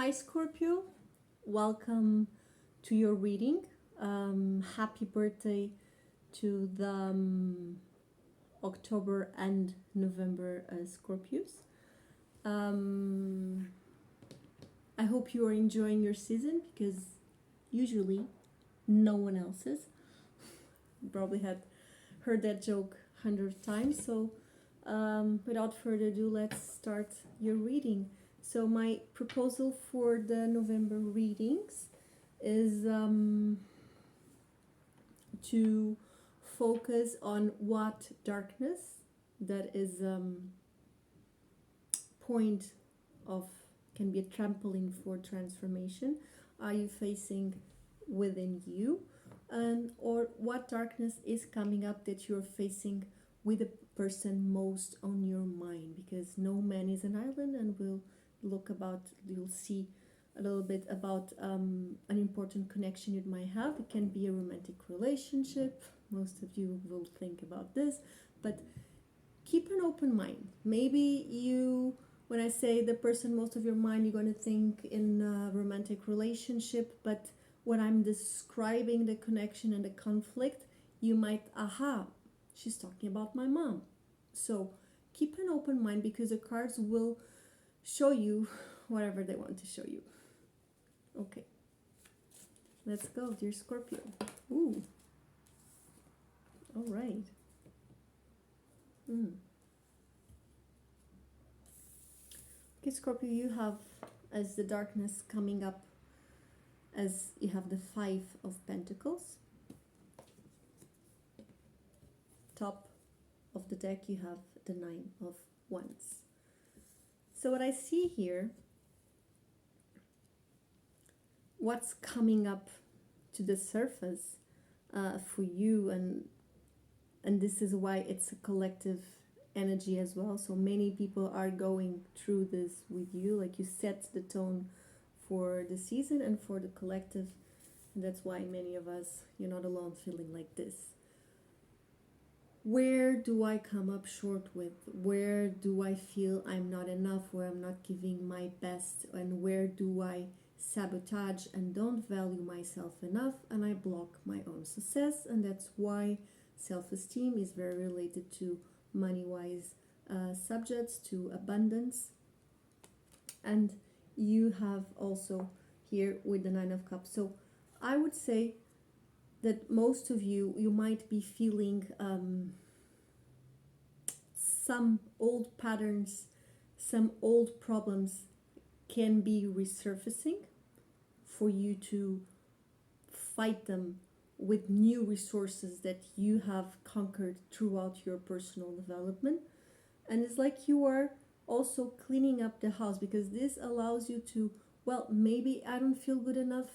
Hi Scorpio, welcome to your reading. Happy birthday to the October and November Scorpios. Um, I hope you are enjoying your season because usually no one else is. Probably had heard that joke 100 times. So, without further ado, let's start your reading. So, my proposal for the November readings is to focus on what darkness that is point of can be a trampoline for transformation are you facing within you, and or what darkness is coming up that you're facing with the person most on your mind, because no man is an island, and you'll see a little bit about an important connection you might have. It can be a romantic relationship. Most of you will think about this, but keep an open mind. Maybe when I say the person most of your mind, you're going to think in a romantic relationship, but when I'm describing the connection and the conflict, you might, she's talking about my mom. So keep an open mind, because the cards will show you whatever they want to show you. Okay, let's go, dear Scorpio. Ooh, all right. Okay, Scorpio, you have as the darkness coming up, as you have the Five of Pentacles. Top of the deck, you have the Nine of Wands. So what I see here, what's coming up to the surface for you, and this is why it's a collective energy as well. So many people are going through this with you, like you set the tone for the season and for the collective, and that's why many of us, you're not alone feeling like this. Where do I come up short with? Where do I feel I'm not enough, where I'm not giving my best, and where do I sabotage and don't value myself enough, and I block my own success? And that's why self-esteem is very related to money-wise subjects, to abundance. And you have also here with the Nine of Cups. So I would say that most of you might be feeling some old patterns, some old problems can be resurfacing for you to fight them with new resources that you have conquered throughout your personal development. And it's like you are also cleaning up the house, because this allows you to, well, maybe I don't feel good enough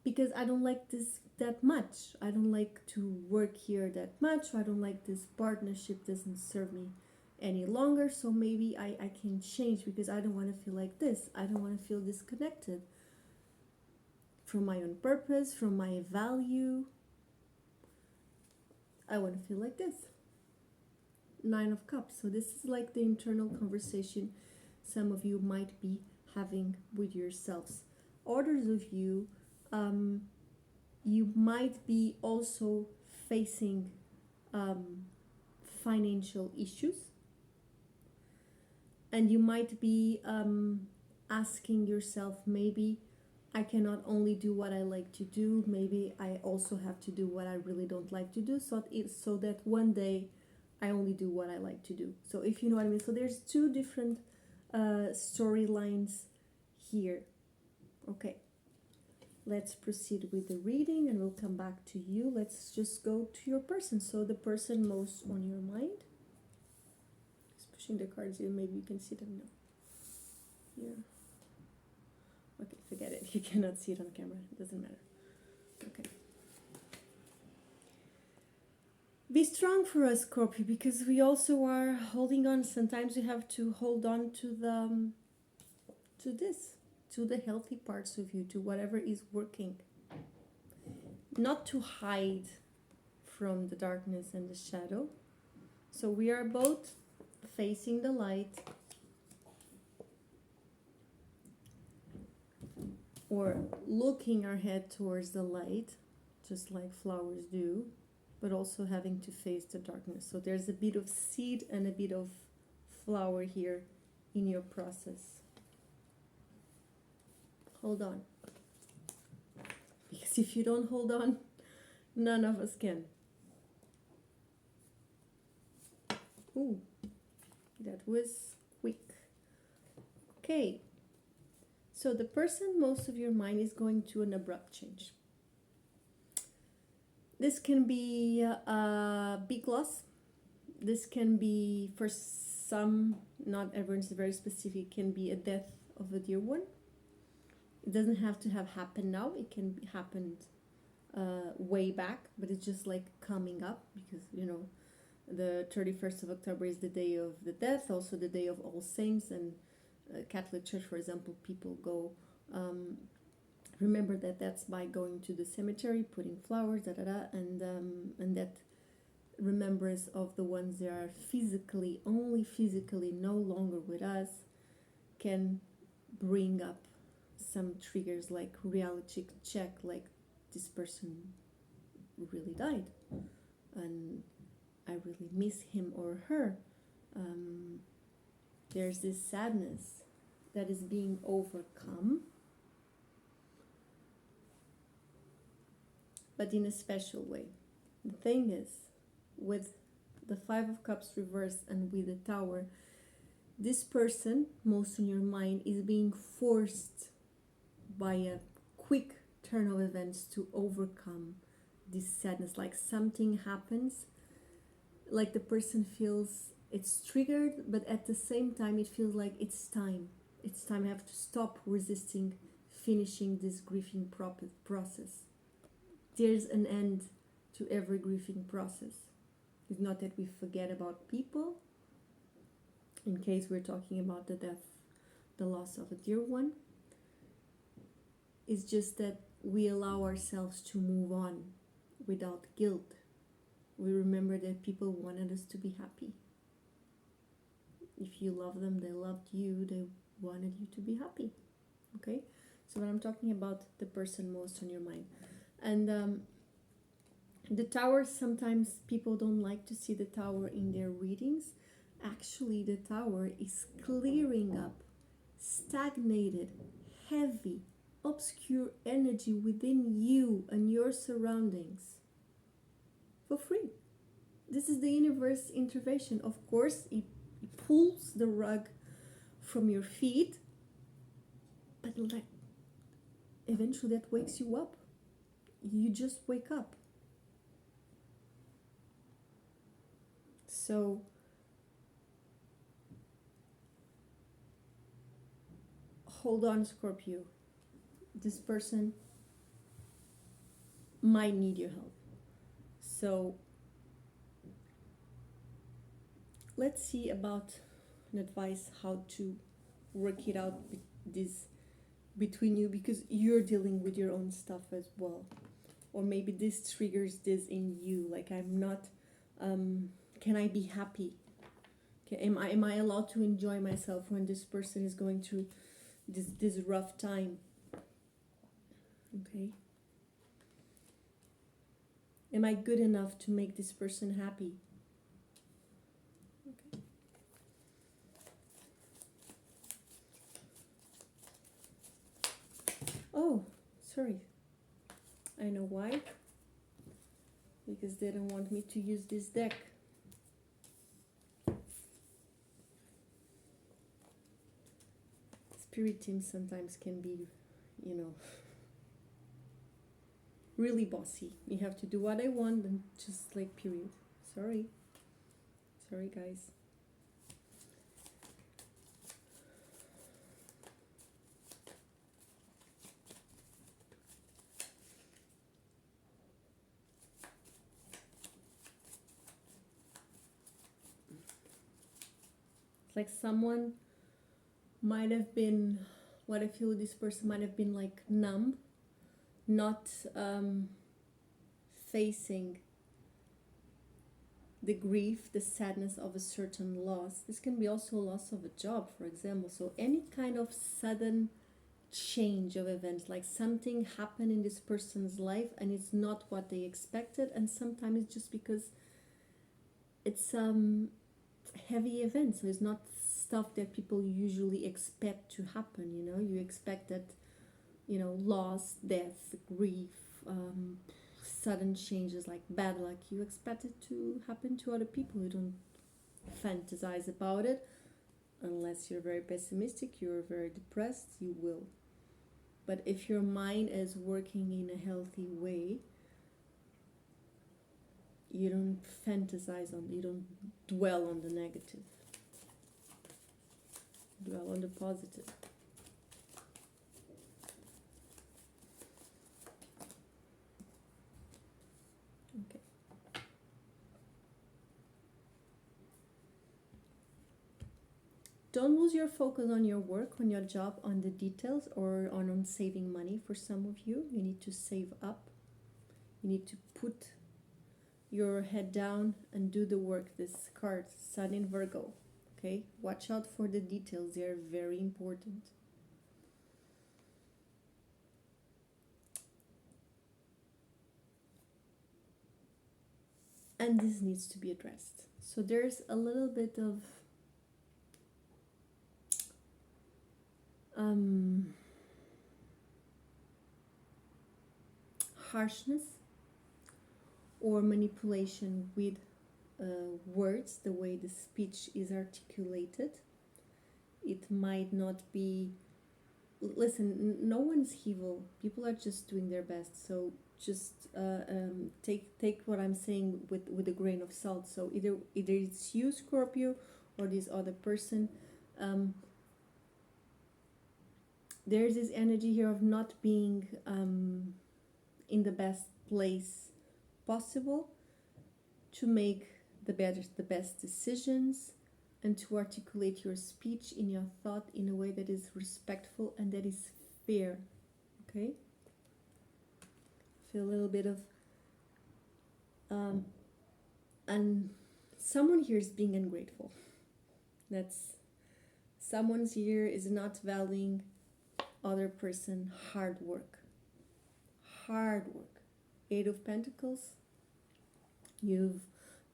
because I don't like this that much. I don't like to work here that much. I don't like this partnership, doesn't serve me any longer. So maybe I can change, because I don't want to feel like this. I don't want to feel disconnected from my own purpose, from my value. I want to feel like this. Nine of Cups. So this is like the internal conversation some of you might be having with yourselves. Others of you, you might be also facing financial issues, and you might be asking yourself, maybe I cannot only do what I like to do, maybe I also have to do what I really don't like to do, so that one day I only do what I like to do. So if you know what I mean. So there's two different storylines here. Okay, let's proceed with the reading and we'll come back to you. Let's just go to your person. So the person most on your mind. Just pushing the cards here, maybe you can see them now. Here. Okay, forget it. You cannot see it on camera. It doesn't matter. Okay. Be strong for us, Scorpio, because we also are holding on. Sometimes we have to hold on to the healthy parts of you, to whatever is working. Not to hide from the darkness and the shadow. So we are both facing the light. or looking our head towards the light, just like flowers do, but also having to face the darkness. So there's a bit of seed and a bit of flower here in your process. Hold on. Because if you don't hold on, none of us can. Ooh, that was quick. Okay. So the person most of your mind is going to an abrupt change. This can be a big loss. This can be, for some, not everyone's very specific, can be a death of a dear one. It doesn't have to have happened now. It can be happened way back, but it's just like coming up because, you know, the 31st of October is the day of the death, also the day of All Saints, and Catholic Church, for example, people go remember that's by going to the cemetery, putting flowers, and that remembrance of the ones that are only physically no longer with us can bring up some triggers like reality check, like this person really died and I really miss him or her. There's this sadness that is being overcome, but in a special way. The thing is, with the Five of Cups reversed and with the Tower, this person, most in your mind, is being forced by a quick turn of events to overcome this sadness. Like something happens, like the person feels it's triggered, but at the same time it feels like it's time. It's time. I have to stop resisting finishing this grieving process. There's an end to every grieving process. It's not that we forget about people, in case we're talking about the death, the loss of a dear one. It's just that we allow ourselves to move on without guilt. We remember that people wanted us to be happy. If you love them, they loved you, they wanted you to be happy. Okay? So when I'm talking about the person most on your mind. And the Tower, sometimes people don't like to see the Tower in their readings. Actually, the Tower is clearing up stagnated, heavy, obscure energy within you and your surroundings for free. This is the universe intervention. Of course, it pulls the rug from your feet, but like eventually that wakes you up. You just wake up. So hold on, Scorpio. This person might need your help. So let's see about an advice how to work it out between you, because you're dealing with your own stuff as well. Or maybe this triggers this in you, like I'm not, can I be happy? Okay, am I allowed to enjoy myself when this person is going through this rough time? Okay. Am I good enough to make this person happy? Okay. Oh, sorry. I know why. Because they don't want me to use this deck. Spirit teams sometimes can be, really bossy. You have to do what I want and just like period. Sorry guys. It's like someone might have been, what I feel this person might have been like numb, not facing the grief, the sadness of a certain loss. This can be also a loss of a job, for example. So any kind of sudden change of events, like something happened in this person's life and it's not what they expected, and sometimes it's just because it's heavy events, so it's not stuff that people usually expect to happen. You expect that, loss, death, grief, sudden changes like bad luck, you expect it to happen to other people. You don't fantasize about it unless you're very pessimistic, you're very depressed, you will. But if your mind is working in a healthy way, you don't fantasize on, you don't dwell on the negative, dwell on the positive. Okay. Don't lose your focus on your work, on your job, on the details, or on saving money. For some of you, you need to save up. You need to put your head down and do the work. This card, Sun in Virgo. Okay, watch out for the details. They are very important. And this needs to be addressed. So there's a little bit of harshness or manipulation with words, the way the speech is articulated. It might not be, listen, no one's evil, people are just doing their best, so just take what I'm saying with a grain of salt. So either it's you, Scorpio, or this other person. There's this energy here of not being in the best place possible to make the best decisions and to articulate your speech in your thought in a way that is respectful and that is fair. Okay? Feel a little bit of and someone here is being ungrateful. That's someone's here is not valuing other person hard work. Eight of Pentacles. You've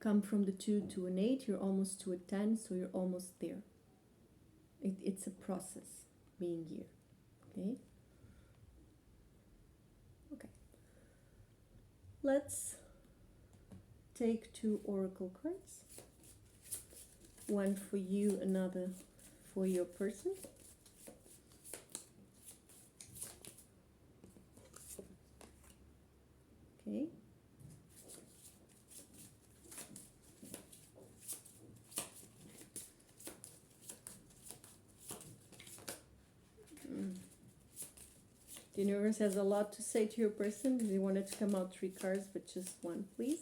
come from the 2 to an 8, you're almost to a 10, so you're almost there. It's a process being here. Okay, let's take 2 oracle cards, one for you, another for your person. Okay. The universe has a lot to say to your person. We wanted to come out 3 cards, but just one, please.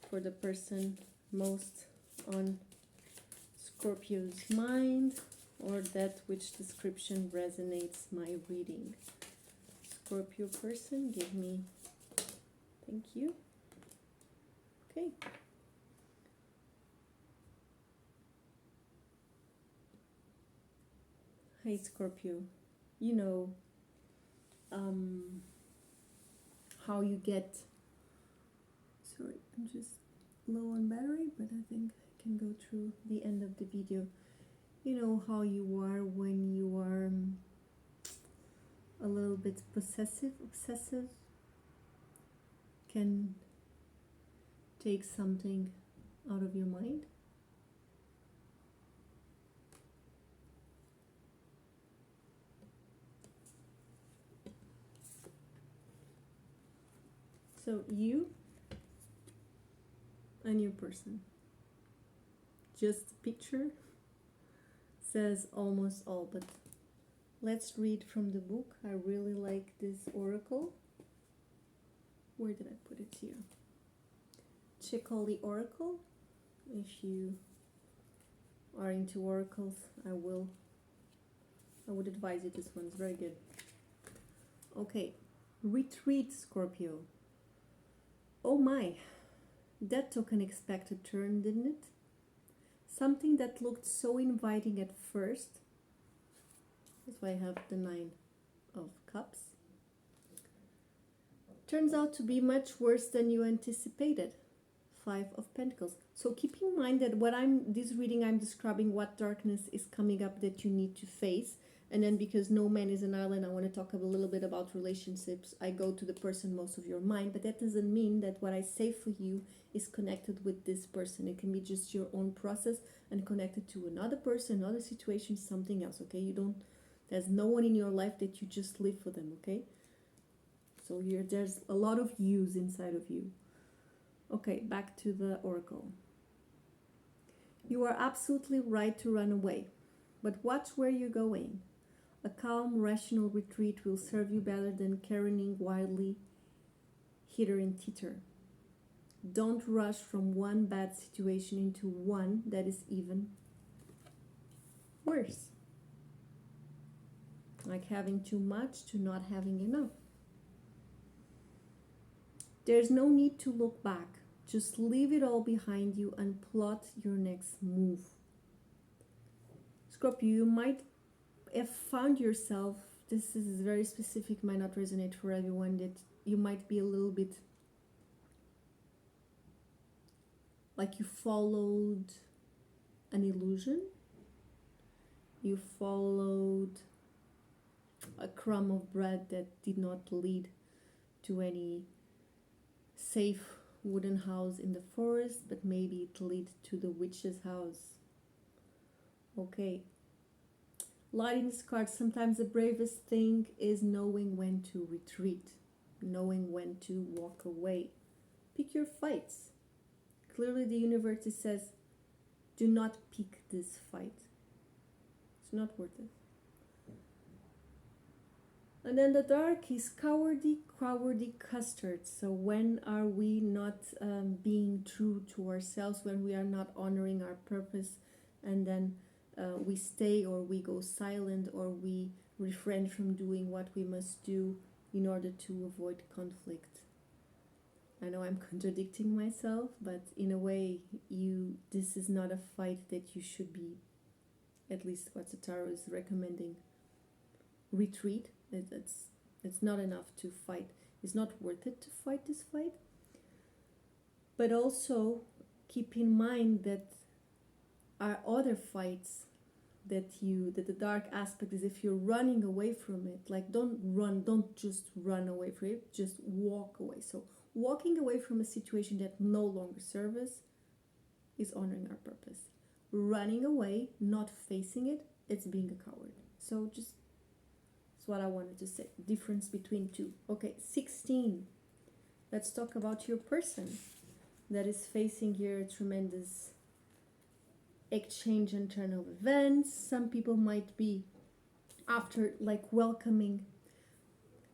For the person most on Scorpio's mind, or that which description resonates my reading. Scorpio person, give me, thank you. Okay. Hey Scorpio, you know how you get, sorry, I'm just low on battery, but I think I can go through the end of the video. You know how you are when you are a little bit possessive, obsessive, can take something out of your mind. So you and your person, just a picture says almost all, but let's read from the book. I really like this oracle. Where did I put it here? Chicoli Oracle. If you are into oracles, I would advise you. This one's very good. Okay, retreat, Scorpio. Oh my, that took an unexpected turn, didn't it? Something that looked so inviting at first. That's why I have the Nine of Cups. Turns out to be much worse than you anticipated. Five of Pentacles. So keep in mind that this reading I'm describing what darkness is coming up that you need to face. And then because no man is an island, I want to talk a little bit about relationships. I go to the person most of your mind, but that doesn't mean that what I say for you is connected with this person. It can be just your own process and connected to another person, another situation, something else, okay? There's no one in your life that you just live for them, okay? So there's a lot of yous inside of you. Okay, back to the oracle. You are absolutely right to run away, but watch where you're going. A calm, rational retreat will serve you better than careening wildly hither and thither. Don't rush from one bad situation into one that is even worse. Like having too much to not having enough. There's no need to look back. Just leave it all behind you and plot your next move. Scorpio, you might have found yourself, this is very specific, might not resonate for everyone, that you might be a little bit like you followed an illusion. You followed a crumb of bread that did not lead to any safe wooden house in the forest, but maybe it lead to the witch's house. Okay. Lighting this card, sometimes the bravest thing is knowing when to retreat, knowing when to walk away. Pick your fights. Clearly the universe says, do not pick this fight. It's not worth it. And then the dark is cowardly custard. So when are we not being true to ourselves, when we are not honoring our purpose, and then we stay or we go silent or we refrain from doing what we must do in order to avoid conflict? I know I'm contradicting myself, but in a way, this is not a fight that you should be, at least what the Taurus is recommending. Retreat. It's not enough to fight. It's not worth it to fight this fight. But also keep in mind that are other fights that the dark aspect is, if you're running away from it, like don't just run away from it, just walk away. So walking away from a situation that no longer serves us is honoring our purpose. Running away, not facing it, it's being a coward. So just that's what I wanted to say. Difference between two. Okay, 16. Let's talk about your person that is facing here a tremendous exchange and turn of events. Some people might be after welcoming.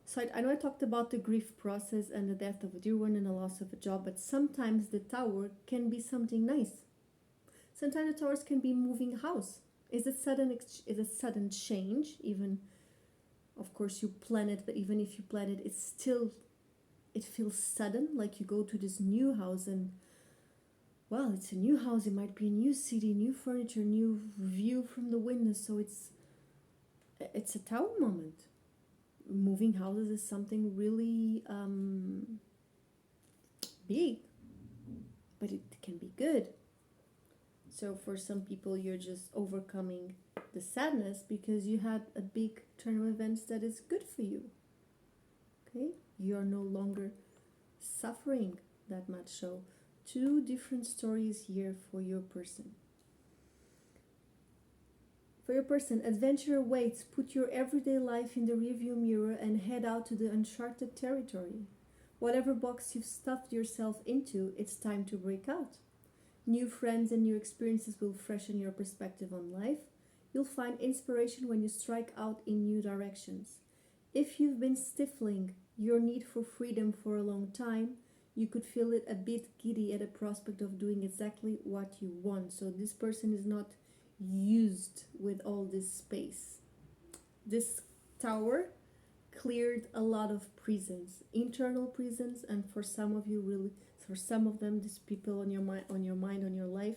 So I know I talked about the grief process and the death of a dear one and the loss of a job, but sometimes the tower can be something nice. Sometimes the towers can be moving house. Is a sudden change, even of course you plan it, but even if you plan it, it feels sudden, like you go to this new house and well, it's a new house, it might be a new city, new furniture, new view from the window, so it's a tower moment. Moving houses is something really big, but it can be good. So for some people, you're just overcoming the sadness because you had a big turn of events that is good for you. Okay? You're no longer suffering that much. So two different stories here for your person. For your person, adventure awaits. Put your everyday life in the rearview mirror and head out to the uncharted territory. Whatever box you've stuffed yourself into, it's time to break out. New friends and new experiences will freshen your perspective on life. You'll find inspiration when you strike out in new directions. If you've been stifling your need for freedom for a long time, you could feel it a bit giddy at the prospect of doing exactly what you want. So this person is not used with all this space. This tower cleared a lot of prisons, internal prisons, and for some of you, for some of them, these people on your life,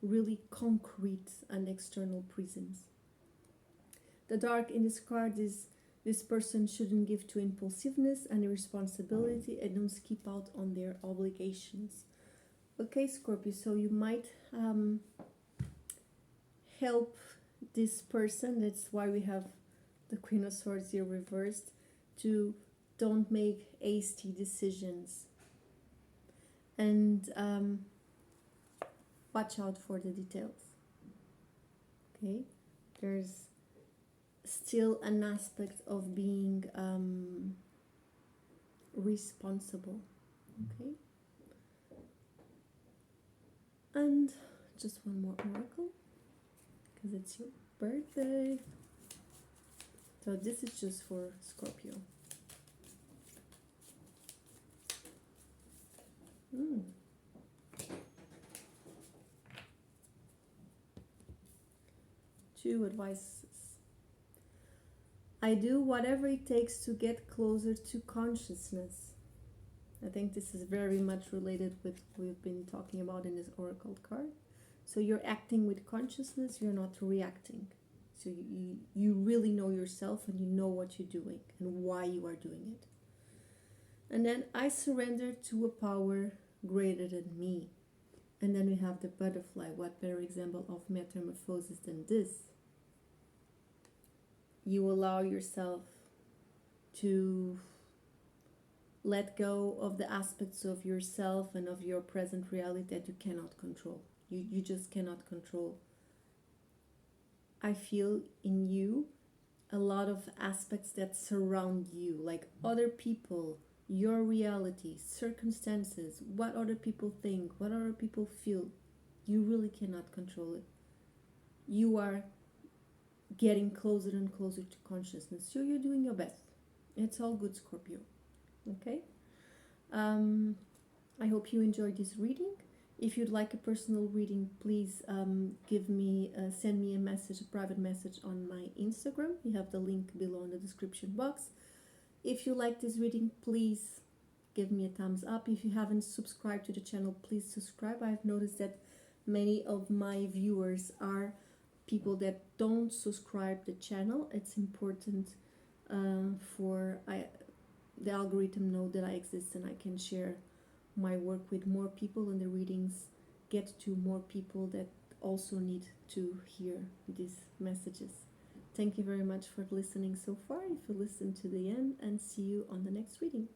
really concrete and external prisons. The dark in this card is this person shouldn't give to impulsiveness and irresponsibility and don't skip out on their obligations. Okay, Scorpio, so you might help this person. That's why we have the Queen of Swords here reversed, to don't make hasty decisions. And watch out for the details. Okay, there's still an aspect of being responsible. Okay, and just one more oracle because it's your birthday. So this is just for Scorpio. Two advices. I do whatever it takes to get closer to consciousness. I think this is very much related with what we've been talking about in this oracle card. So you're acting with consciousness, you're not reacting. So you really know yourself and you know what you're doing and why you are doing it. And then I surrender to a power greater than me. And then we have the butterfly. What better example of metamorphosis than this? You allow yourself to let go of the aspects of yourself and of your present reality that you cannot control. You just cannot control. I feel in you a lot of aspects that surround you, like other people, your reality, circumstances, what other people think, what other people feel. You really cannot control it. You are getting closer and closer to consciousness, so you're doing your best. It's all good, Scorpio. Okay, I hope you enjoyed this reading. If you'd like a personal reading, please send me a message, a private message on my Instagram. You have the link below in the description box. If you like this reading, please give me a thumbs up. If you haven't subscribed to the channel, please subscribe. I've noticed that many of my viewers are people that don't subscribe the channel. It's important for the algorithm know that I exist and I can share my work with more people, and the readings get to more people that also need to hear these messages. Thank you very much for listening so far, if you listened to the end, and see you on the next reading.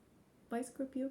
Bye, Scorpio.